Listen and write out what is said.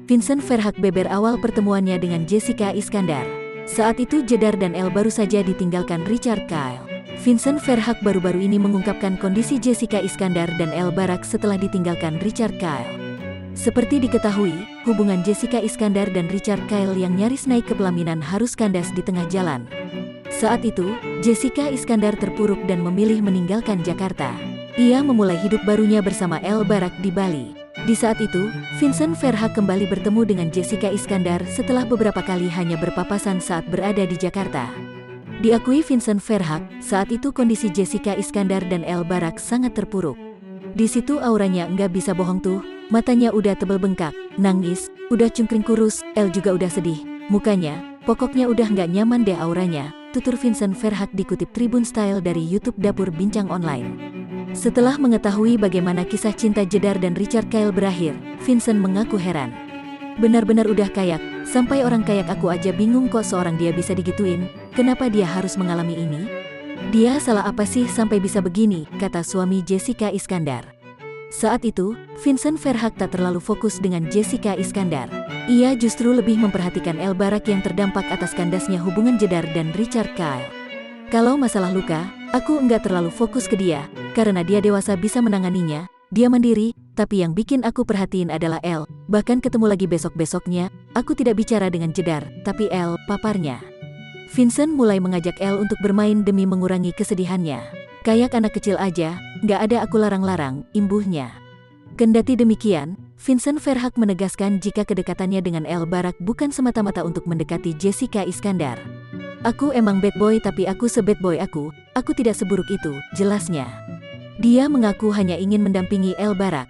Vincent Verhaeghe beber awal pertemuannya dengan Jessica Iskandar. Saat itu Jedar dan Elle baru saja ditinggalkan Richard Kyle. Vincent Verhaeghe baru-baru ini mengungkapkan kondisi Jessica Iskandar dan Elle Barak setelah ditinggalkan Richard Kyle. Seperti diketahui, hubungan Jessica Iskandar dan Richard Kyle yang nyaris naik ke pelaminan harus kandas di tengah jalan. Saat itu, Jessica Iskandar terpuruk dan memilih meninggalkan Jakarta. Ia memulai hidup barunya bersama Elle Barak di Bali. Di saat itu, Vincent Verhaeghe kembali bertemu dengan Jessica Iskandar setelah beberapa kali hanya berpapasan saat berada di Jakarta. Diakui Vincent Verhaeghe, saat itu kondisi Jessica Iskandar dan Elle Barak sangat terpuruk. Di situ auranya nggak bisa bohong tuh, matanya udah tebel bengkak, nangis, udah cungkring kurus, Elle juga udah sedih, mukanya, pokoknya udah nggak nyaman deh auranya, tutur Vincent Verhaeghe dikutip Tribun Style dari YouTube Dapur Bincang Online. Setelah mengetahui bagaimana kisah cinta Jedar dan Richard Kyle berakhir, Vincent mengaku heran. Benar-benar udah kayak, sampai orang kayak aku aja bingung kok seorang dia bisa digituin, kenapa dia harus mengalami ini? Dia salah apa sih sampai bisa begini, kata suami Jessica Iskandar. Saat itu, Vincent Verhaeghe tak terlalu fokus dengan Jessica Iskandar. Ia justru lebih memperhatikan Elle Barak yang terdampak atas kandasnya hubungan Jedar dan Richard Kyle. Kalau masalah luka, aku enggak terlalu fokus ke dia, karena dia dewasa bisa menanganinya, dia mandiri, tapi yang bikin aku perhatiin adalah Elle. Bahkan ketemu lagi besok-besoknya, aku tidak bicara dengan Jedar, tapi Elle, paparnya. Vincent mulai mengajak Elle untuk bermain demi mengurangi kesedihannya. Kayak anak kecil aja, nggak ada aku larang-larang, imbuhnya. Kendati demikian, Vincent Verhaeghe menegaskan jika kedekatannya dengan Elle Barak bukan semata-mata untuk mendekati Jessica Iskandar. Aku emang bad boy tapi aku se-bad boy aku tidak seburuk itu, jelasnya. Dia mengaku hanya ingin mendampingi Elle Barak.